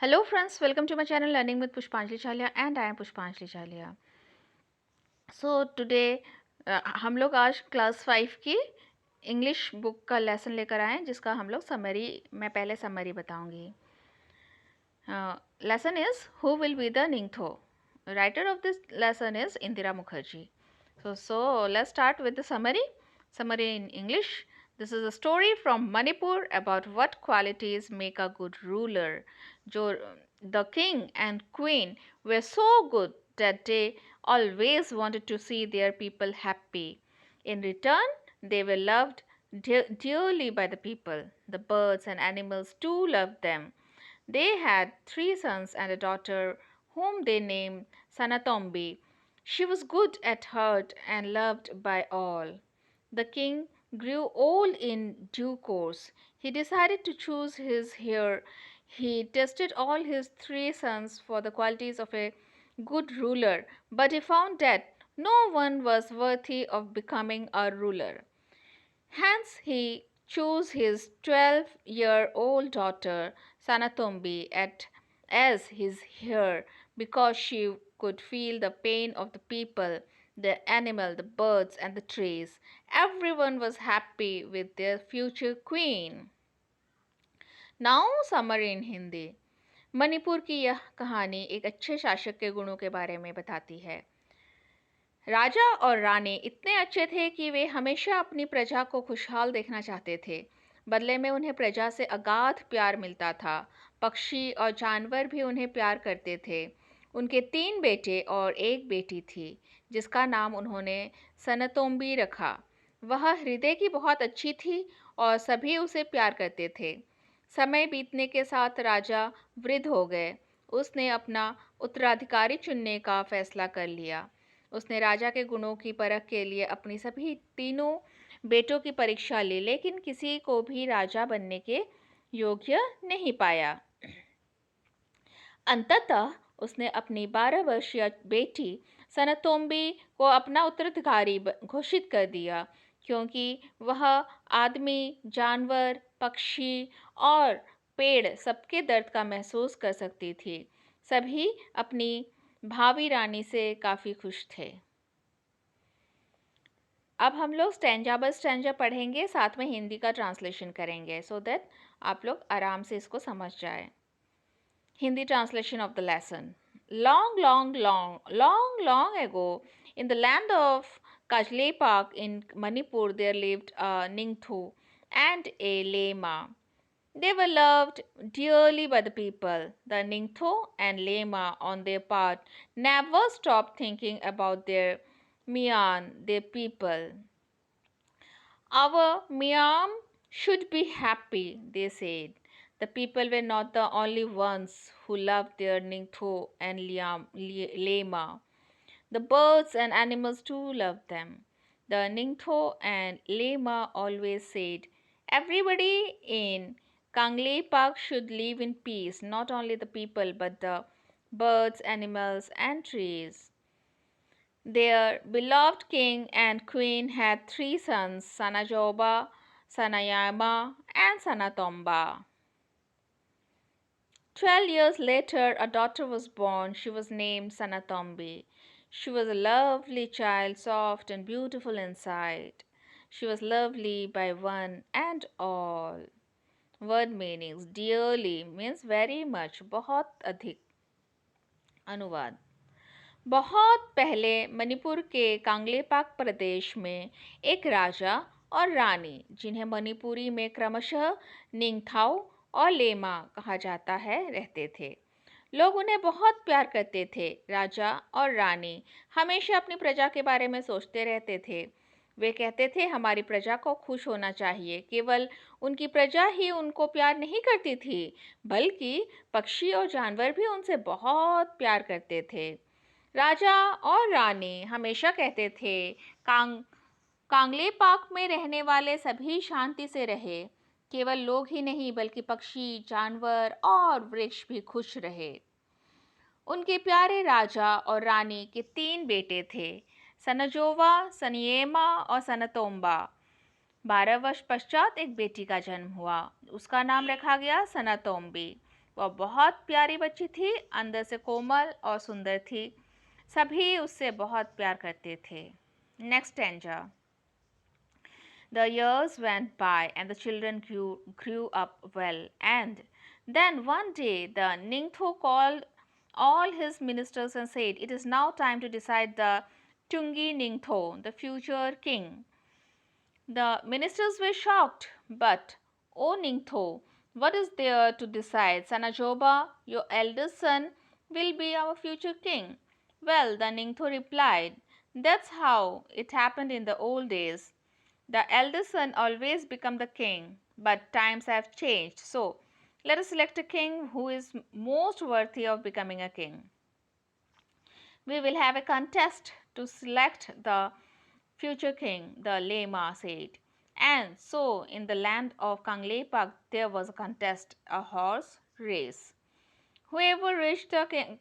Hello friends, welcome to my channel Learning with Pushpanjali Chaliha and I am Pushpanjali Chaliha. So today हम लोग आज class 5 की English book का lesson लेकर आए हैं जिसका हम लोग मैं पहले समरी बताऊंगी. Lesson is Who Will Be the Ningthou. Writer of this lesson is Indira Mukherjee. So let's start with the summary. Summary in English. This is a story from Manipur about what qualities make a good ruler. The king and queen were so good that they always wanted to see their people happy. In return, they were loved dearly by the people. The birds and animals too loved them. They had 3 sons and a daughter whom they named Sanatombi. She was good at heart and loved by all. The king grew old in due course. He decided to choose his heir. He tested all his 3 sons for the qualities of a good ruler, but he found that no one was worthy of becoming a ruler. Hence he chose his 12-year-old daughter Sanatombi as his heir because she could feel the pain of the people, the animal, the birds and the trees. Everyone was happy with their future queen. Now summary in Hindi. Manipur की यह कहानी एक अच्छे शासक के गुणों के बारे में बताती है. राजा और रानी इतने अच्छे थे कि वे हमेशा अपनी प्रजा को खुशहाल देखना चाहते थे. बदले में उन्हें प्रजा से अगाध प्यार मिलता था. पक्षी और जानवर भी उन्हें प्यार करते थे. उनके 3 बेटे और 1 बेटी थी जिसका नाम उन्होंने सनतोम्बी रखा. वह हृदय की बहुत अच्छी थी और सभी उसे प्यार करते थे. समय बीतने के साथ राजा वृद्ध हो गए. उसने अपना उत्तराधिकारी चुनने का फैसला कर लिया. उसने राजा के गुणों की परख के लिए अपनी सभी 3 बेटों की परीक्षा ली, लेकिन किसी को भी राजा बनने के योग्य नहीं पाया. अंततः उसने अपनी 12 वर्षीय बेटी सनतोम्बी को अपना उत्तराधिकारी घोषित कर दिया, क्योंकि वह आदमी, जानवर, पक्षी और पेड़ सबके दर्द का महसूस कर सकती थी. सभी अपनी भावी रानी से काफ़ी खुश थे. अब हम लोग स्टैंजा बाय स्टैंजा पढ़ेंगे, साथ में हिंदी का ट्रांसलेशन करेंगे सो दैट आप लोग आराम से इसको समझ जाए. Hindi translation of the lesson. Long, long, long, long, long ago, in the land of Chaliha in Manipur, there lived a Ningthou and a Lema. They were loved dearly by the people. The Ningthou and Lema, on their part, never stopped thinking about their Mian, their people. Our Miam should be happy, they said. The people were not the only ones who loved their Ningthou and Lema. The birds and animals too loved them. The Ningthou and Lema always said, everybody in Kangle Park should live in peace, not only the people but the birds, animals and trees. Their beloved king and queen had 3 sons, Sanajoba, Sanayama and Sanatomba. 12 years later, a daughter was born. She was named Sanatombi. She was a lovely child, soft and beautiful inside. She was lovely by one and all. Word meanings. Dearly means very much, बहुत अधिक. अनुवाद. बहुत पहले मणिपुर के कांगलेपाक प्रदेश में एक राजा और रानी, जिन्हें मणिपुरी में क्रमशः निंगथाओ और लेमा कहा जाता है, रहते थे. लोग उन्हें बहुत प्यार करते थे. राजा और रानी हमेशा अपनी प्रजा के बारे में सोचते रहते थे. वे कहते थे, हमारी प्रजा को खुश होना चाहिए. केवल उनकी प्रजा ही उनको प्यार नहीं करती थी, बल्कि पक्षी और जानवर भी उनसे बहुत प्यार करते थे. राजा और रानी हमेशा कहते थे, कांगले पाक में रहने वाले सभी शांति से रहे. केवल लोग ही नहीं बल्कि पक्षी, जानवर और वृक्ष भी खुश रहे. उनके प्यारे राजा और रानी के 3 बेटे थे, सनजोवा, सनियेमा और सनतोम्बा. 12 वर्ष पश्चात एक बेटी का जन्म हुआ. उसका नाम रखा गया सनातोम्बी. वह बहुत प्यारी बच्ची थी, अंदर से कोमल और सुंदर थी। सभी उससे बहुत प्यार करते थे। Next stanza. The years went by and the children grew up well. And then one day the Ningthou called all his ministers and said, "It is now time to decide the Tungi Ningthou, the future king." The ministers were shocked, but, "O Ningthou, what is there to decide? Sanajoba, your eldest son, will be our future king." Well, the Ningthou replied, "That's how it happened in the old days. The eldest son always become the king, but times have changed. So let us select a king who is most worthy of becoming a king. We will have a contest to select the future king," the Lama said. And so in the land of Kanglepak there was a contest, a horse race. Whoever reached the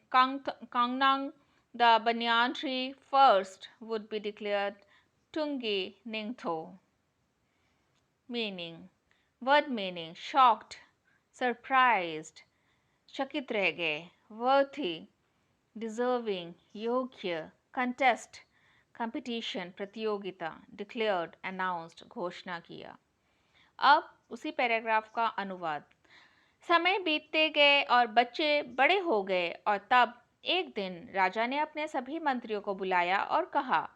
Kangnang, the banyan tree, first would be declared Tungi Ningthou. Meaning, word meaning, shocked, surprised, चकित रह गए, worthy, deserving, योग्य, contest, competition, प्रतियोगिता, declared, announced, घोषणा किया। अब उसी paragraph का अनुवाद। समय बीतते गए और बच्चे बड़े हो गए और तब एक दिन राजा ने अपने सभी मंत्रियों को बुलाया और कहा,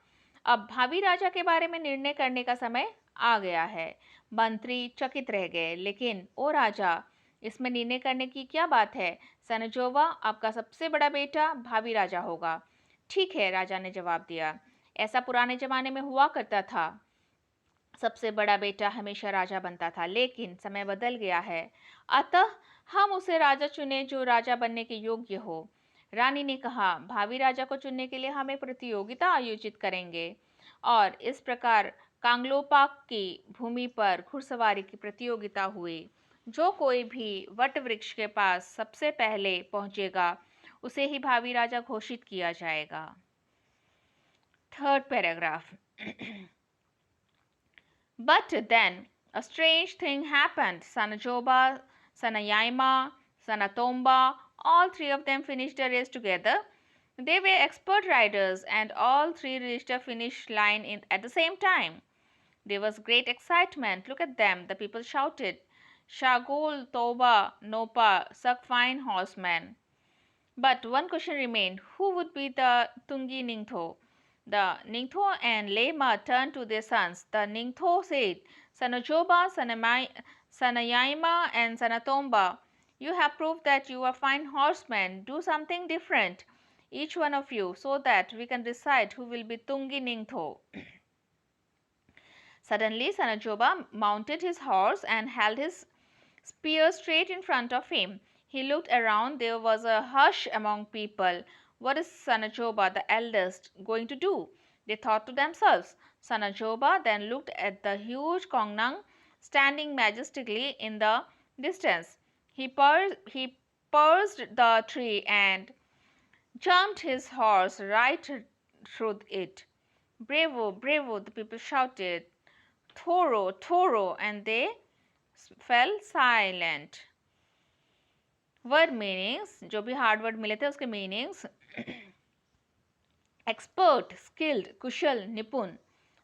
"अब भावी राजा के बारे में निर्णय करने का समय आ गया है।" मंत्री चकित रह गए, "लेकिन ओ राजा, इसमें निर्णय करने की क्या बात है? सनजोवा, आपका सबसे बड़ा बेटा भावी राजा होगा।" "ठीक है," राजा ने जवाब दिया, "ऐसा पुराने जमाने में हुआ करता था। सबसे बड़ा बेटा हमेशा राजा बनता था, लेकिन समय बदल गया है। अतः हम उसे राजा चुने जो राजा बनने के योग्य हो।" रानी ने कहा, "भावी राजा को चुनने के लिए हम एक प्रतियोगिता आयोजित करेंगे।" और इस प्रकार कांगलोपाक की भूमि पर घुड़सवारी की प्रतियोगिता हुई। जो कोई भी वट वृक्ष के पास सबसे पहले पहुंचेगा, उसे ही भावी राजा घोषित किया जाएगा। Third paragraph. But then a strange thing happened. Sanajoba, Sanayaima, Sanatomba, all three of them finished the race together. They were expert riders and all three reached a finish line at the same time. There was great excitement. "Look at them," the people shouted. "Shagol, Toba, Nopa, such fine horsemen." But one question remained. Who would be the Tungi Ningthou? The Ningthou and Lema turned to their sons. The Ningthou said, "Sanajoba, Sanayaima, and Sanatomba, you have proved that you are fine horsemen. Do something different, each one of you, so that we can decide who will be Tungi Ningthou." Suddenly, Sanajoba mounted his horse and held his spear straight in front of him. He looked around. There was a hush among people. What is Sanajoba, the eldest, going to do? They thought to themselves. Sanajoba then looked at the huge Kongnang standing majestically in the distance. He perched the tree and jumped his horse right through it. "Bravo, bravo," the people shouted. "Thoro, Thoro," and they fell silent. Word meanings, जो भी hard word मिले थे उसके meanings. Expert, skilled, कुशल, निपुण।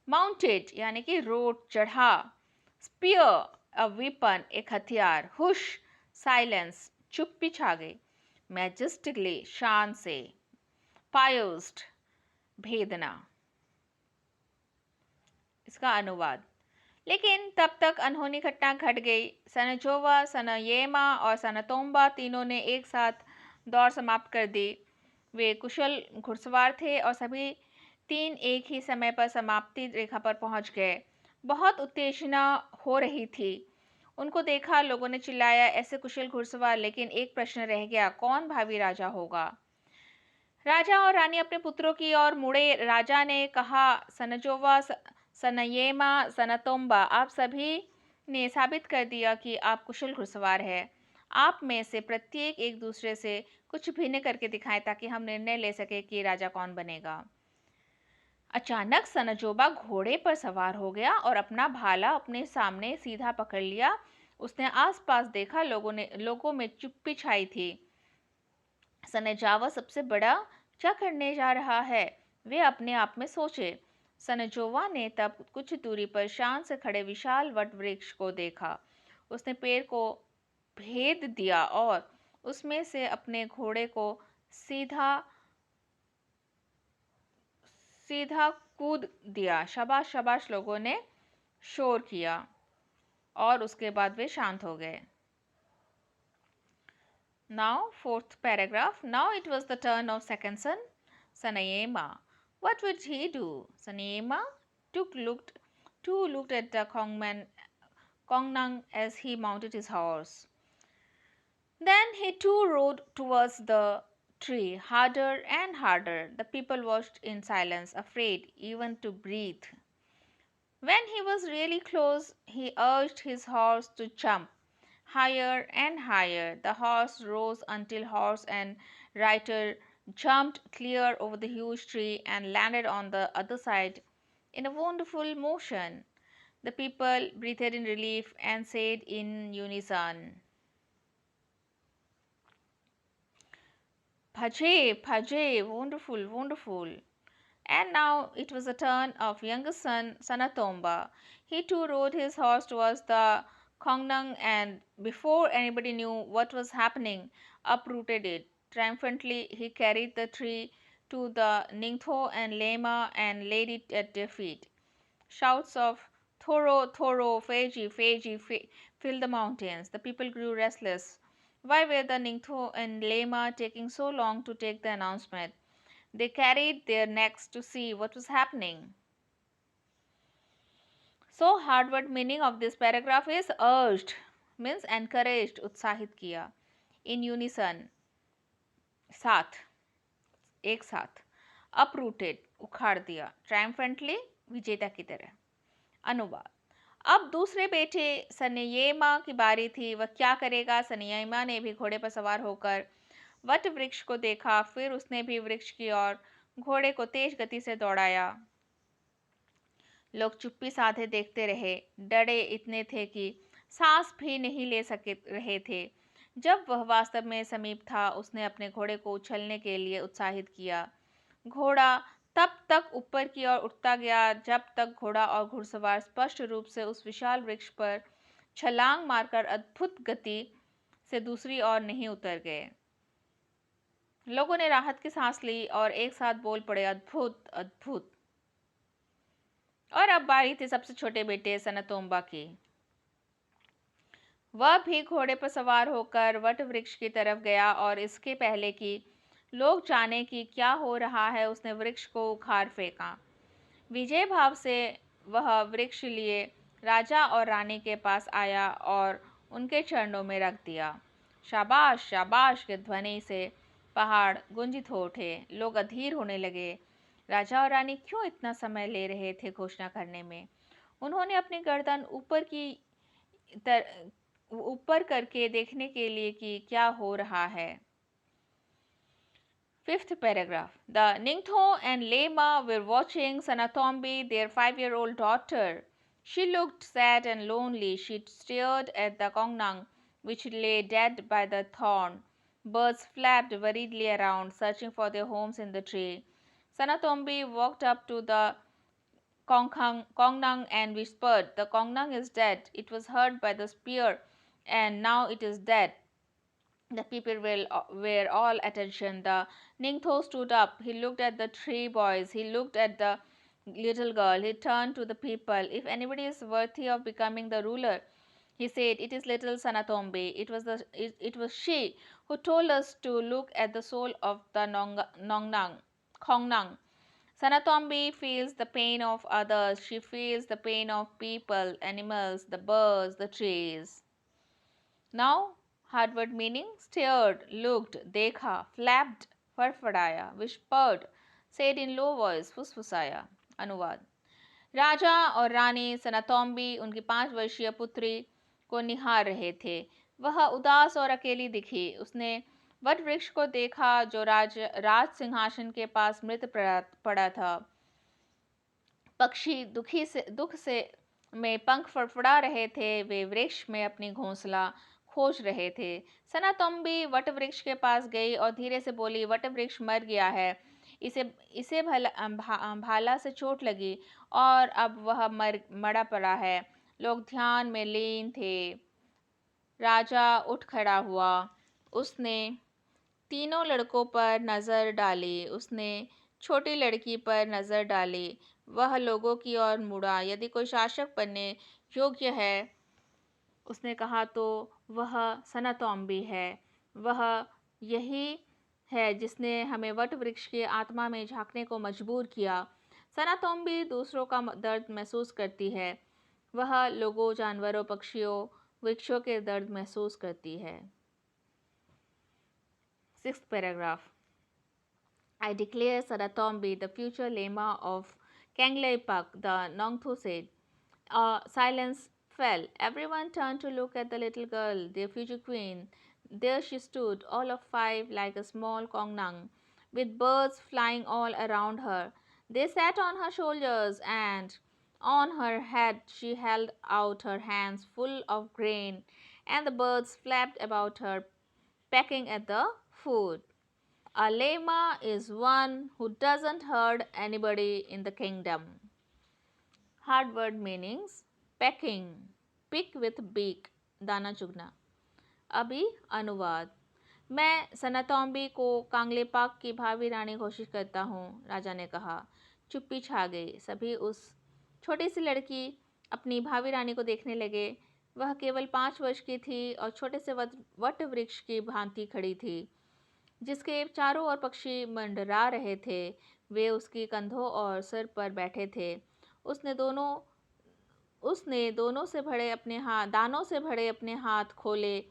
Mounted यानी कि road, चढ़ा। Spear, a weapon, एक हथियार। हुश, साइलेंस, चुप्पी छा गई। मैजेस्टिकली, शान से। पायोस्ड, भेदना। इसका अनुवाद। लेकिन तब तक अनहोनी घटना घट गई। सनजोवा, सनयेमा और सनतोम्बा तीनों ने एक साथ दौड़ समाप्त कर दी। वे कुशल घुड़सवार थे और सभी तीन एक ही समय पर समाप्ति रेखा पर पहुंच गए। बहुत उत्तेजना हो रही थी। उनको देखा, लोगों ने चिल्लाया, "ऐसे कुशल घुड़सवार!" लेकिन एक प्रश्न रह गया, कौन भावी राजा होगा? राजा और रानी अपने पुत्रों की ओर मुड़े। राजा ने कहा, "सनजोवा, सनयेमा, सनतोम्बा, आप सभी ने साबित कर दिया कि आप कुशल घुड़सवार हैं। आप में से प्रत्येक एक दूसरे से कुछ भिन्न करके दिखाएं ताकि हम निर्णय ले सके कि राजा कौन बनेगा।" अचानक सनजोबा घोड़े पर सवार हो गया और अपना भाला अपने सामने सीधा पकड़ लिया। उसने आसपास देखा, लोगों में चुप्पी छाई थी। सनेजावा सबसे बड़ा क्या करने जा रहा है, वे अपने आप में सोचे। सनेजोवा ने तब कुछ दूरी पर शान से खड़े विशाल वट वृक्ष को देखा। उसने पेड़ को भेद दिया और उसमें से अपने घोड़े को सीधा सीधा कूद दिया। शाबाश शाबाश, लोगों ने शोर किया और उसके बाद वे शांत हो गए। Now, fourth paragraph. Now it was the turn of second son, Sanayema. What would he do? Sanayema looked at the Kongnang as he mounted his horse. Then he too rode towards the tree, harder and harder. The people watched in silence, afraid even to breathe. When he was really close, he urged his horse to jump. Higher and higher, the horse rose until horse and rider jumped clear over the huge tree and landed on the other side in a wonderful motion. The people breathed in relief and said in unison, "Bhaje, Bhaje, wonderful, wonderful." And now it was the turn of youngest son, Sanatomba. He too rode his horse towards the Kongnang and before anybody knew what was happening, uprooted it. Triumphantly, he carried the tree to the Ningtho and Lema and laid it at their feet. Shouts of Thoro, Thoro, Feji, Feji filled the mountains. The people grew restless. Why were the Ningtho and Lema taking so long to take the announcement? They carried their necks to see what was happening. So, hard word meaning of this paragraph is urged, means encouraged, उत्साहित किया. In unison, साथ, एक साथ. Uprooted, उखाड़ दिया. Triumphantly, विजेता की तरह. अनुवाद. अब दूसरे बेटे सनयेमा की बारी थी. वह क्या करेगा? सनयेमा ने भी घोड़े पर सवार होकर वट वृक्ष को देखा. फिर उसने भी वृक्ष की ओर घोड़े को तेज गति से दौड़ाया. लोग चुप्पी साधे देखते रहे. डरे इतने थे कि सांस भी नहीं ले सके रहे थे. जब वह वास्तव में समीप था, उसने अपने घोड़े को उछलने के लिए उत्साहित किया. घोड़ा तब तक ऊपर की ओर उठता गया जब तक घोड़ा और घुड़सवार स्पष्ट रूप से उस विशाल वृक्ष पर छलांग मारकर अद्भुत गति से दूसरी ओर नहीं उतर गए. लोगों ने राहत की सांस ली और एक साथ बोल पड़े, अद्भुत अद्भुत. और अब बारी थी सबसे छोटे बेटे सनतोम्बा की. वह भी घोड़े पर सवार होकर वट वृक्ष की तरफ गया और इसके पहले कि लोग जाने कि क्या हो रहा है, उसने वृक्ष को उखाड़ फेंका. विजय भाव से वह वृक्ष लिए राजा और रानी के पास आया और उनके चरणों में रख दिया. शाबाश शाबाश के ध्वनि से पहाड़ गुंजित हो उठे. लोग अधीर होने लगे. राजा और रानी क्यों इतना समय ले रहे थे घोषणा करने में? उन्होंने अपनी गर्दन ऊपर करके देखने के लिए कि क्या हो रहा है. Fifth paragraph. The Ningtho and Lema were watching Sanatombi, their 5-year-old daughter. She looked sad and lonely. She stared at the Kongnang, which lay dead by the thorn. Birds flapped worriedly around, searching for their homes in the tree. Sanatombi walked up to the Kongnang and whispered, "The Kongnang is dead. It was hurt by the spear, and now it is dead." The people were all attention. The Ningtho stood up. He looked at the three boys. He looked at the little girl. He turned to the people. "If anybody is worthy of becoming the ruler," he said, "it is little Sanatombi. It was she who told us to look at the soul of the Kongnang. Sanatombi feels the pain of others. She feels the pain of people, animals, the birds, the trees." Now, hard word meaning: stared, looked, देखा, flapped, फड़फड़ाया, whispered, said in low voice, फुसफुसाया. अनुवाद. राजा और रानी सनातोम्बी उनकी 5 वर्षीय पुत्री को निहार रहे थे. वह उदास और अकेली दिखी. उसने वट वृक्ष को देखा जो राज सिंहासन के पास मृत पड़ा था. पक्षी दुख से में पंख फड़फड़ा रहे थे, वे वृक्ष में अपनी घोंसला खोज रहे थे। सनातोम्बी वट वृक्ष के पास गई और धीरे से बोली, वट वृक्ष मर गया है। इसे इसे भाला से चोट लगी और अब वह मरा पड़ा है। लोग ध्यान में लीन थे। राजा उठ खड़ा हुआ। उसने तीनों लड़कों पर नज़र डाली। उसने छोटी लड़की पर नज़र डाली। वह लोगों की ओर मुड़ा। यदि कोई शासक बनने योग्य है, उसने कहा, तो वह सनातोम्बी है। वह यही है जिसने हमें वट वृक्ष की आत्मा में झांकने को मजबूर किया। सनातोम्बी दूसरों का दर्द महसूस करती है। वह लोगों, जानवरों, पक्षियों, वृक्षों के दर्द महसूस करती है। 6th paragraph. I declare Saratombi the future lema of Kangleipak, the Nongthu said. Silence fell. Everyone turned to look at the little girl, their future queen. There she stood, all of 5, like a small kongnang, with birds flying all around her. They sat on her shoulders, and on her head she held out her hands full of grain, and the birds flapped about her, pecking at the food. A lama is one who doesn't hurt anybody in the kingdom. Hard word meanings: pecking, pick with beak, दाना चुगना. अभी अनुवाद. मैं सनातोम्बी को कांगलेपाक की भावी रानी घोषित करता हूँ, राजा ने कहा. चुप्पी छा गई. सभी उस छोटी सी लड़की अपनी भावी रानी को देखने लगे. वह केवल 5 वर्ष की थी और छोटे से वट वृक्ष की भांति खड़ी थी, जिसके चारों ओर पक्षी मंडरा रहे थे. वे उसकी कंधों और सिर पर बैठे थे. उसने दानों से भरे अपने हाथ खोले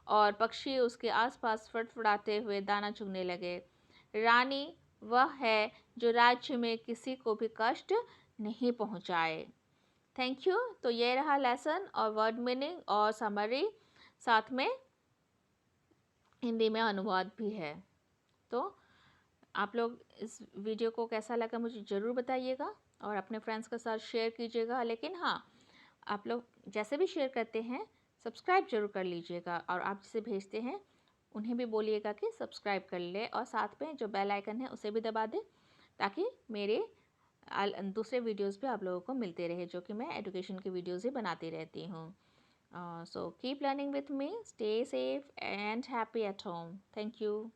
और पक्षी उसके आसपास फड़फड़ाते हुए दाना चुगने लगे. रानी वह है जो राज्य में किसी को भी कष्ट नहीं पहुंचाए. Thank you. तो ये रहा लेसन और वर्ड मीनिंग और समरी, साथ में हिंदी में अनुवाद भी है. तो आप लोग इस वीडियो को कैसा लगा मुझे ज़रूर बताइएगा और अपने फ्रेंड्स के साथ शेयर कीजिएगा. लेकिन हाँ, आप लोग जैसे भी शेयर करते हैं सब्सक्राइब जरूर कर लीजिएगा, और आप जिसे भेजते हैं उन्हें भी बोलिएगा कि सब्सक्राइब कर ले, और साथ में जो बेल आइकन है उसे भी दबा दें, ताकि मेरे दूसरे वीडियोस भी आप लोगों को मिलते रहे, जो कि मैं एजुकेशन की वीडियोस ही बनाती रहती हूँ. So keep learning with me. Stay safe and happy at home. Thank you.